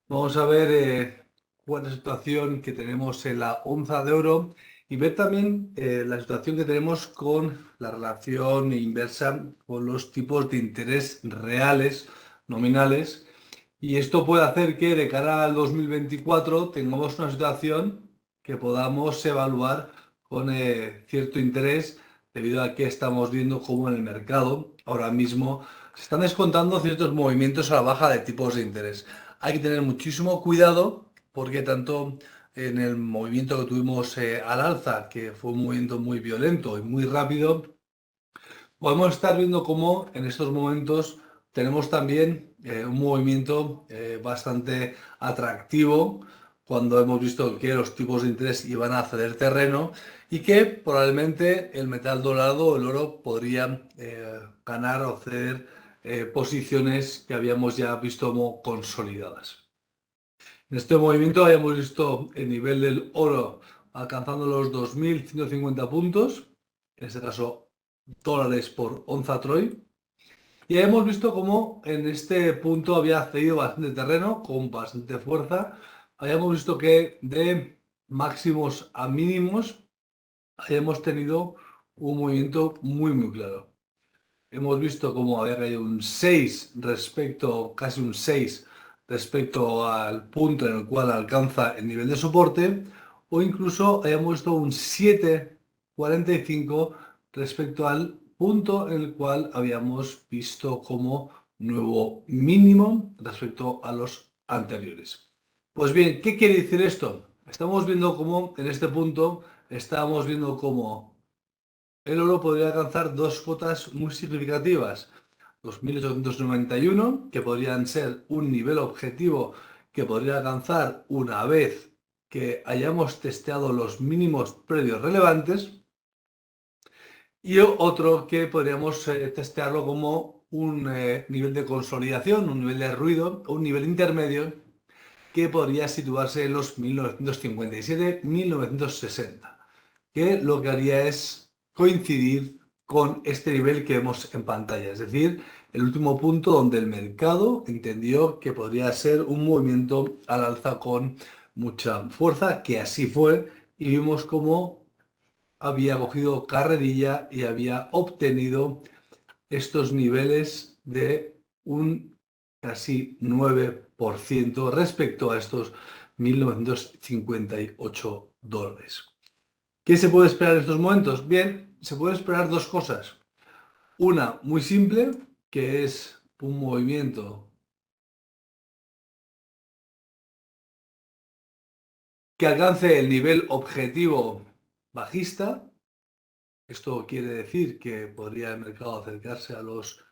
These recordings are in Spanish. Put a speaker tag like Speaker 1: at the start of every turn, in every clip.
Speaker 1: Vamos a ver cuál es la situación que tenemos en la onza de oro y ver también la situación que tenemos con la relación inversa con los tipos de interés reales, nominales. Y esto puede hacer que de cara al 2024 tengamos una situación que podamos evaluar con cierto interés debido a que estamos viendo cómo en el mercado ahora mismo se están descontando ciertos movimientos a la baja de tipos de interés. Hay que tener muchísimo cuidado porque tanto en el movimiento que tuvimos al alza, que fue un movimiento muy violento y muy rápido, podemos estar viendo cómo en estos momentos tenemos también un movimiento bastante atractivo cuando hemos visto que los tipos de interés iban a ceder terreno y que probablemente el metal dorado o el oro podría ganar o ceder posiciones que habíamos ya visto como consolidadas. En este movimiento habíamos visto el nivel del oro alcanzando los 2.150 puntos, en este caso dólares por onza Troy. Y hemos visto cómo en este punto había cedido bastante terreno, con bastante fuerza. Habíamos visto que de máximos a mínimos habíamos tenido un movimiento muy claro. Hemos visto cómo había caído un 6 respecto, casi un 6 respecto al punto en el cual alcanza el nivel de soporte, o incluso hayamos visto un 7,45 respecto al punto en el cual habíamos visto como nuevo mínimo respecto a los anteriores. Pues bien, ¿qué quiere decir esto? Estamos viendo cómo en este punto estábamos viendo cómo el oro podría alcanzar dos cotas muy significativas. Los 1891, que podrían ser un nivel objetivo que podría alcanzar una vez que hayamos testeado los mínimos previos relevantes, y otro que podríamos testearlo como un nivel de consolidación, un nivel de ruido, un nivel intermedio que podría situarse en los 1957-1960, que lo que haría es coincidir con este nivel que vemos en pantalla, es decir, el último punto donde el mercado entendió que podría ser un movimiento al alza con mucha fuerza, que así fue, y vimos cómo había cogido carrerilla y había obtenido estos niveles de un casi 9% respecto a estos 1.958 dólares. ¿Qué se puede esperar en estos momentos? Bien, se puede esperar dos cosas. Una muy simple, que es un movimiento que alcance el nivel objetivo bajista. Esto quiere decir que podría el mercado acercarse a los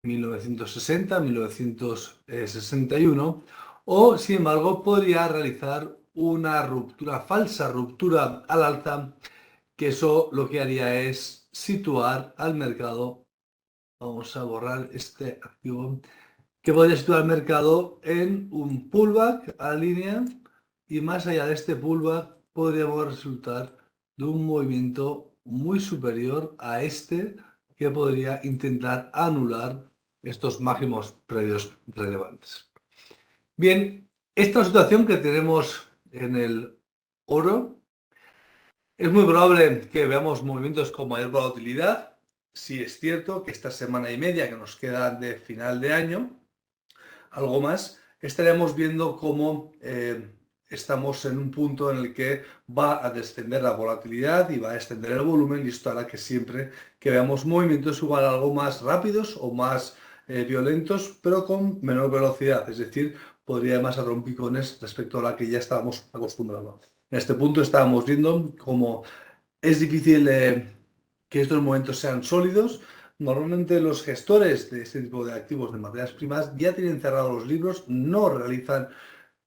Speaker 1: 1960, 1961, o sin embargo podría realizar una ruptura, falsa ruptura al alza, que eso lo que haría es situar al mercado, vamos a borrar este activo, que podría situar al mercado en un pullback a línea y más allá de este pullback podríamos resultar de un movimiento muy superior a este que podría intentar anular estos máximos previos relevantes. Bien, esta situación que tenemos en el oro es muy probable que veamos movimientos con mayor volatilidad. Sí es cierto que esta semana y media que nos queda de final de año, algo más, estaremos viendo cómo estamos en un punto en el que va a descender la volatilidad y va a extender el volumen, y esto hará que siempre que veamos movimientos igual algo más rápidos o más violentos, pero con menor velocidad, es decir, podría ir más a rompicones respecto a la que ya estábamos acostumbrados. En este punto estábamos viendo cómo es difícil que estos momentos sean sólidos. Normalmente los gestores de este tipo de activos de materias primas ya tienen cerrados los libros, no realizan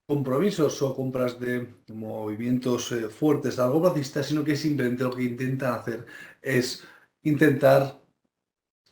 Speaker 1: compromisos o compras de movimientos fuertes a largo plazo, sino que simplemente lo que intentan hacer es intentar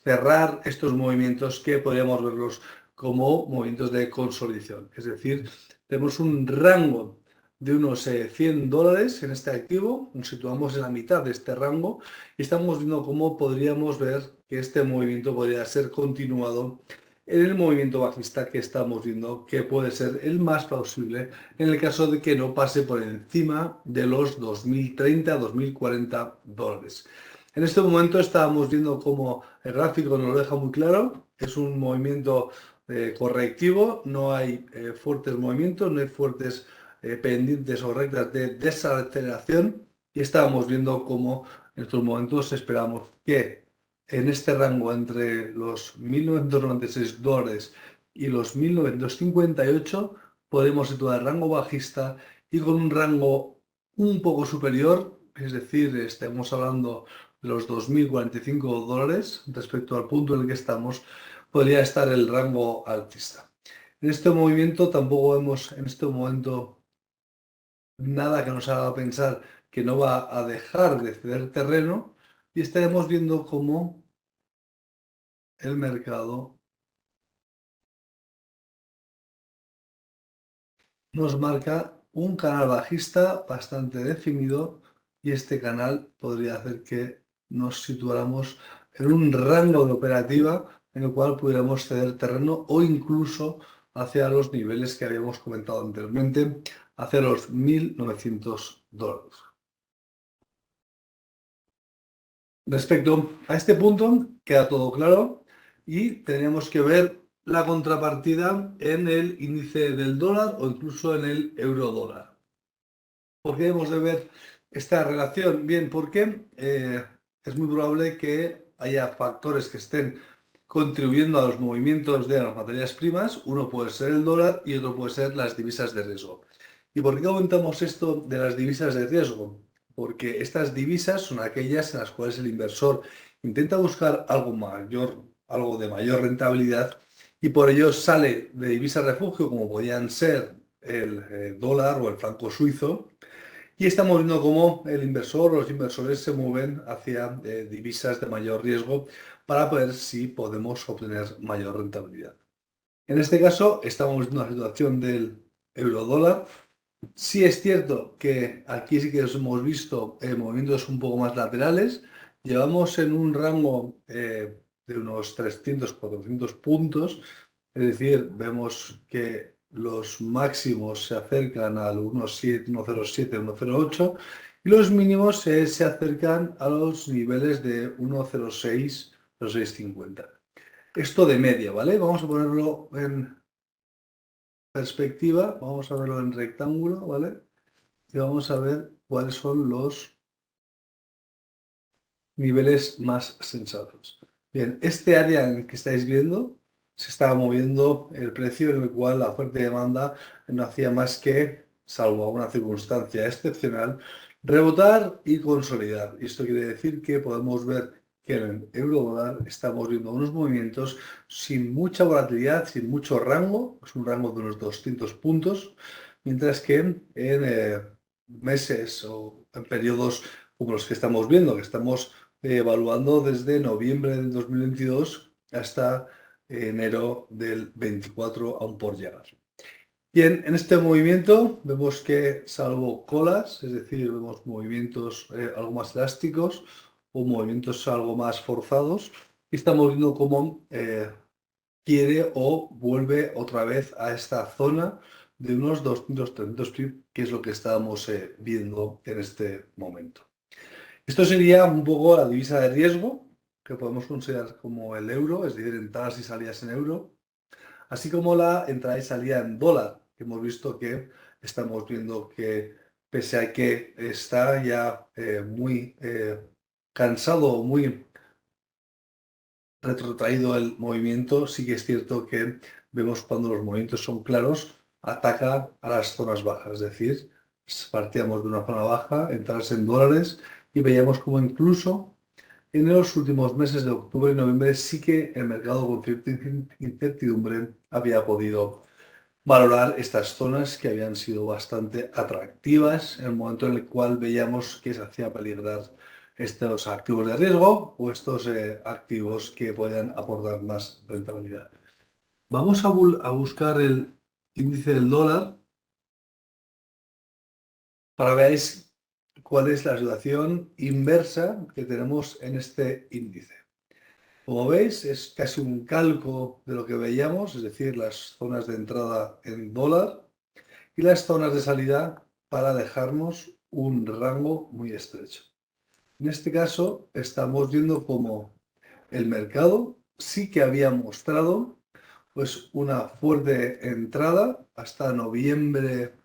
Speaker 1: cerrar estos movimientos que podríamos verlos como movimientos de consolidación. Es decir, tenemos un rango de unos 100 dólares en este activo, nos situamos en la mitad de este rango y estamos viendo cómo podríamos ver que este movimiento podría ser continuado en el movimiento bajista que estamos viendo, que puede ser el más plausible en el caso de que no pase por encima de los 2030, 2040 dólares. En este momento estábamos viendo cómo el gráfico nos lo deja muy claro, es un movimiento correctivo, no hay fuertes movimientos, no hay fuertes pendientes o rectas de desaceleración y estábamos viendo cómo en estos momentos esperamos que en este rango entre los 1.996 dólares y los 1.958 podemos situar el rango bajista y con un rango un poco superior, es decir, estamos hablando de los 2.045 dólares respecto al punto en el que estamos, podría estar el rango alcista. En este movimiento tampoco vemos en este momento nada que nos haga pensar que no va a dejar de ceder terreno y estaremos viendo cómo el mercado nos marca un canal bajista bastante definido y este canal podría hacer que nos situáramos en un rango de operativa en el cual pudiéramos ceder terreno o incluso hacia los niveles que habíamos comentado anteriormente, hacia los 1.900 dólares. Respecto a este punto, queda todo claro y tenemos que ver la contrapartida en el índice del dólar o incluso en el euro dólar. ¿Por qué hemos de ver esta relación? Bien, porque es muy probable que haya factores que estén contribuyendo a los movimientos de las materias primas. Uno puede ser el dólar y otro puede ser las divisas de riesgo. ¿Y por qué comentamos esto de las divisas de riesgo? Porque estas divisas son aquellas en las cuales el inversor intenta buscar algo mayor, algo de mayor rentabilidad y por ello sale de divisas refugio como podían ser el dólar o el franco suizo y estamos viendo cómo el inversor o los inversores se mueven hacia divisas de mayor riesgo para ver si podemos obtener mayor rentabilidad. En este caso estamos viendo la situación del euro dólar. Sí es cierto que aquí sí que hemos visto movimientos un poco más laterales. Llevamos en un rango de unos 300-400 puntos. Es decir, vemos que los máximos se acercan al 1.07, 1.08 y los mínimos se acercan a los niveles de 1.06, 0.650. Esto de media, ¿vale? Vamos a ponerlo en perspectiva, vamos a verlo en rectángulo, ¿vale? Y vamos a ver cuáles son los niveles más sensatos. Bien, este área en el que estáis viendo se estaba moviendo el precio en el cual la oferta y demanda no hacía más que, salvo alguna circunstancia excepcional, rebotar y consolidar. Y esto quiere decir que podemos ver que en el euro dólar estamos viendo unos movimientos sin mucha volatilidad, sin mucho rango, es un rango de unos 200 puntos, mientras que en meses o en periodos como los que estamos viendo, que estamos evaluando desde noviembre del 2022 hasta enero del 24 aún por llegar. Bien, en este movimiento vemos que salvo colas, es decir, vemos movimientos algo más elásticos o movimientos algo más forzados, y estamos viendo cómo quiere o vuelve otra vez a esta zona de unos 200-300 pips, que es lo que estábamos viendo en este momento. Esto sería un poco la divisa de riesgo, que podemos considerar como el euro, es decir, entradas y salidas en euro, así como la entrada y salida en dólar, que hemos visto que estamos viendo que pese a que está ya muy cansado, muy retrotraído el movimiento, sí que es cierto que vemos cuando los movimientos son claros, ataca a las zonas bajas, es decir, partíamos de una zona baja, entras en dólares y veíamos como incluso en los últimos meses de octubre y noviembre sí que el mercado con cierta incertidumbre había podido valorar estas zonas que habían sido bastante atractivas en el momento en el cual veíamos que se hacía peligrar estos activos de riesgo o estos activos que puedan aportar más rentabilidad. Vamos a buscar el índice del dólar para que veáis cuál es la situación inversa que tenemos en este índice. Como veis, es casi un calco de lo que veíamos, es decir, las zonas de entrada en dólar y las zonas de salida para dejarnos un rango muy estrecho. En este caso, estamos viendo cómo el mercado sí que había mostrado pues una fuerte entrada hasta noviembre,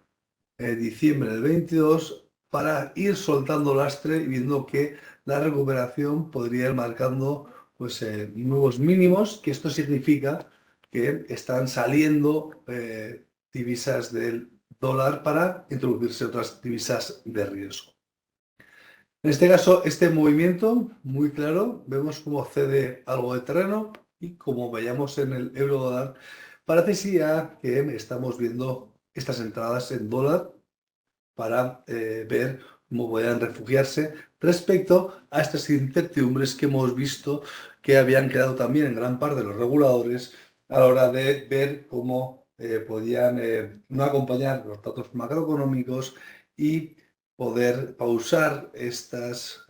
Speaker 1: diciembre del 22 para ir soltando lastre y viendo que la recuperación podría ir marcando pues, nuevos mínimos, que esto significa que están saliendo divisas del dólar para introducirse otras divisas de riesgo. En este caso, este movimiento, muy claro, vemos cómo cede algo de terreno y como veíamos en el euro dólar, parece ya que estamos viendo estas entradas en dólar para ver cómo podrían refugiarse respecto a estas incertidumbres que hemos visto que habían quedado también en gran parte de los reguladores a la hora de ver cómo podían no acompañar los datos macroeconómicos y poder pausar estas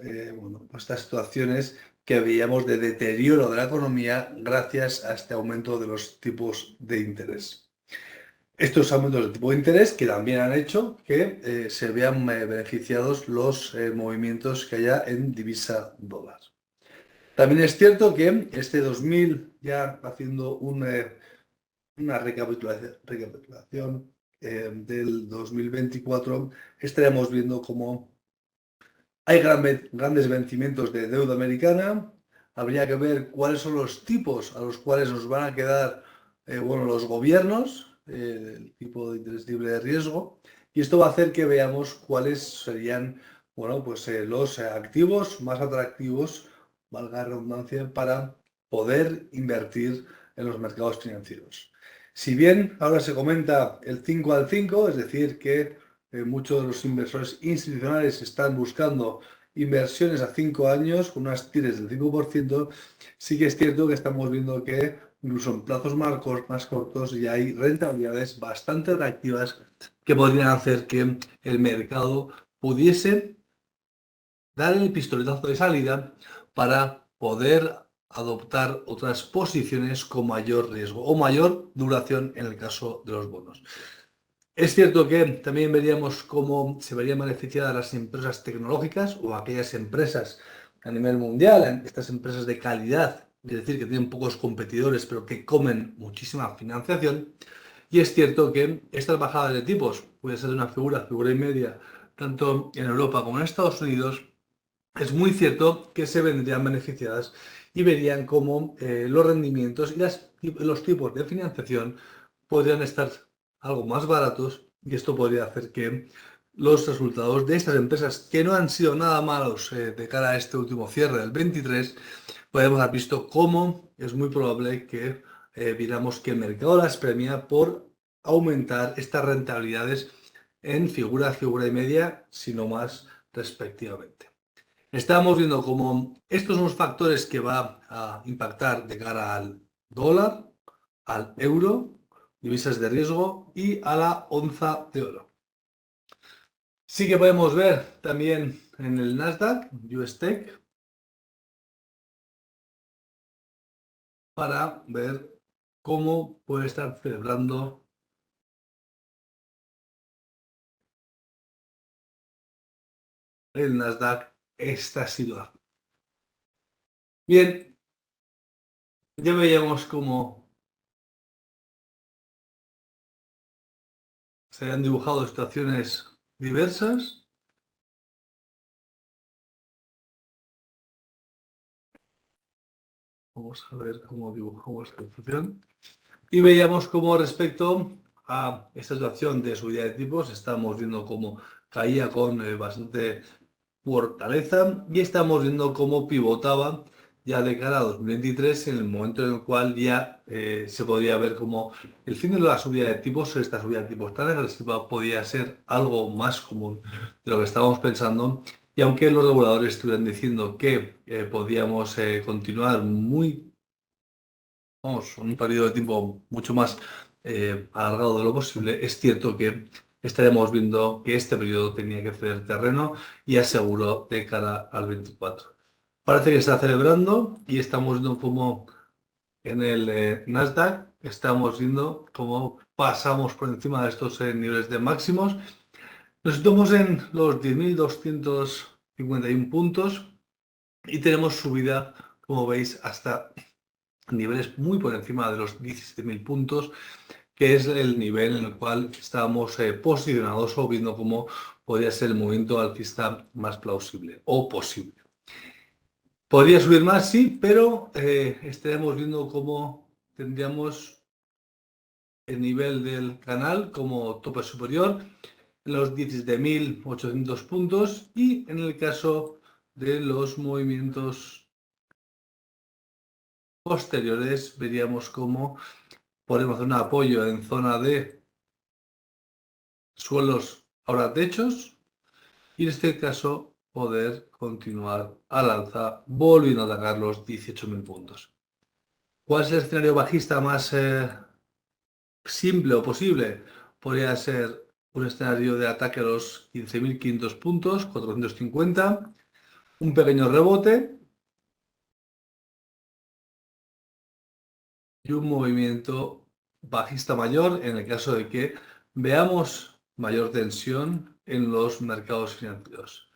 Speaker 1: situaciones que veíamos de deterioro de la economía gracias a este aumento de los tipos de interés. Estos aumentos de tipo de interés que también han hecho que se vean beneficiados los movimientos que haya en divisa dólar. También es cierto que este 2000, ya haciendo una recapitulación del 2024, estaremos viendo cómo hay grandes vencimientos de deuda americana. Habría que ver cuáles son los tipos a los cuales nos van a quedar los gobiernos, el tipo de interés libre de riesgo, y esto va a hacer que veamos cuáles serían los activos más atractivos, valga la redundancia, para poder invertir en los mercados financieros. Si bien ahora se comenta el 5 al 5, es decir, que muchos de los inversores institucionales están buscando inversiones a 5 años con unas tires del 5%, sí que es cierto que estamos viendo que incluso en plazos más cortos ya hay rentabilidades bastante atractivas que podrían hacer que el mercado pudiese dar el pistoletazo de salida para poder adoptar otras posiciones con mayor riesgo o mayor duración en el caso de los bonos. Es cierto que también veríamos cómo se verían beneficiadas las empresas tecnológicas o aquellas empresas a nivel mundial, estas empresas de calidad, es decir, que tienen pocos competidores pero que comen muchísima financiación. Y es cierto que estas bajadas de tipos, puede ser de una figura y media, tanto en Europa como en Estados Unidos, es muy cierto que se vendrían beneficiadas y verían cómo los rendimientos y los tipos de financiación podrían estar algo más baratos y esto podría hacer que los resultados de estas empresas que no han sido nada malos de cara a este último cierre del 23, podemos haber visto cómo es muy probable que viéramos que el mercado las premia por aumentar estas rentabilidades en figura y media, sino más respectivamente. Estamos viendo cómo estos son los factores que va a impactar de cara al dólar, al euro, divisas de riesgo y a la onza de oro. Sí que podemos ver también en el Nasdaq, US Tech, para ver cómo puede estar celebrando el Nasdaq esta situación. Bien, ya veíamos cómo se han dibujado situaciones diversas. Vamos a ver cómo dibujamos esta situación. Y veíamos cómo respecto a esta situación de subida de tipos, estamos viendo cómo caía con bastante fortaleza y estamos viendo cómo pivotaba ya de cara a 2023 en el momento en el cual ya se podía ver como el fin de la subida de tipos, esta subida de tipos tan agresiva podía ser algo más común de lo que estábamos pensando. Y aunque los reguladores estuvieran diciendo que podíamos continuar un periodo de tiempo mucho más alargado de lo posible, es cierto que estaremos viendo que este periodo tenía que ceder terreno y aseguró de cara al 24. Parece que está celebrando y estamos viendo como en el Nasdaq estamos viendo cómo pasamos por encima de estos niveles de máximos. Nos situamos en los 10.251 puntos y tenemos subida, como veis, hasta niveles muy por encima de los 17.000 puntos, que es el nivel en el cual estábamos posicionados o viendo cómo podría ser el movimiento alcista más plausible o posible. Podría subir más, sí, pero estaremos viendo cómo tendríamos el nivel del canal como tope superior en los 17.800 puntos y en el caso de los movimientos posteriores veríamos cómo podemos hacer un apoyo en zona de suelos ahora techos y en este caso poder continuar al alza volviendo a atacar los 18.000 puntos. ¿Cuál es el escenario bajista más simple o posible? Podría ser un escenario de ataque a los 15.500 puntos, 450, un pequeño rebote y un movimiento bajista mayor en el caso de que veamos mayor tensión en los mercados financieros.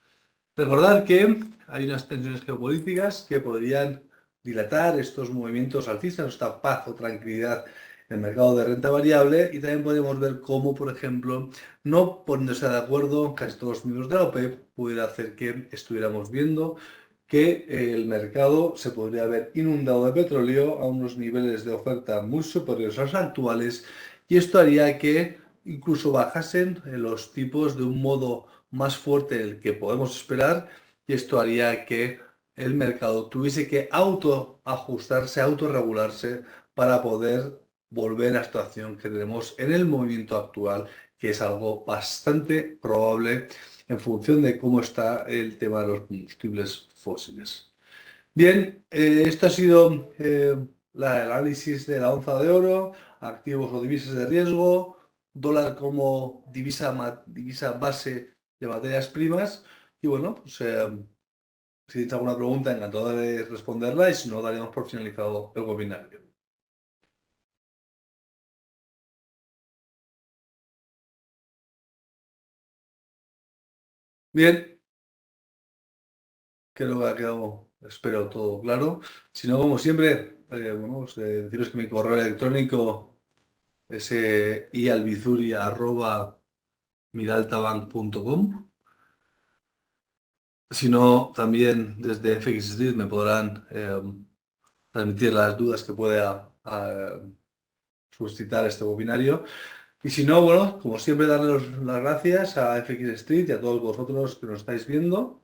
Speaker 1: Recordar que hay unas tensiones geopolíticas que podrían dilatar estos movimientos alcistas, esta paz o tranquilidad en el mercado de renta variable y también podemos ver cómo, por ejemplo, no poniéndose de acuerdo casi todos los miembros de la OPEP pudiera hacer que estuviéramos viendo que el mercado se podría haber inundado de petróleo a unos niveles de oferta muy superiores a los actuales y esto haría que incluso bajasen los tipos de un modo más fuerte del que podemos esperar y esto haría que el mercado tuviese que autoajustarse, autorregularse para poder volver a la situación que tenemos en el movimiento actual, que es algo bastante probable en función de cómo está el tema de los combustibles fósiles. Bien, esto ha sido el análisis de la onza de oro, activos o divisas de riesgo, dólar como divisa base de materias primas. Y bueno, pues, si tenéis alguna pregunta, encantado de responderla y si no, daríamos por finalizado el webinario. Bien, creo que ha quedado, espero, todo claro. Si no, como siempre, bueno, pues, deciros que mi correo electrónico es ialbizuri@miraltabank.com. Si no, también desde FX Street me podrán transmitir las dudas que pueda suscitar este webinario. Y si no, bueno, como siempre, darles las gracias a FX Street y a todos vosotros que nos estáis viendo.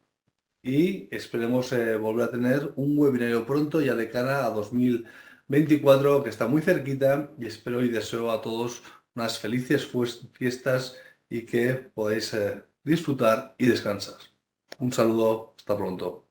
Speaker 1: Y esperemos volver a tener un webinario pronto, ya de cara a 2024, que está muy cerquita. Y espero y deseo a todos unas felices fiestas y que podáis disfrutar y descansar. Un saludo, hasta pronto.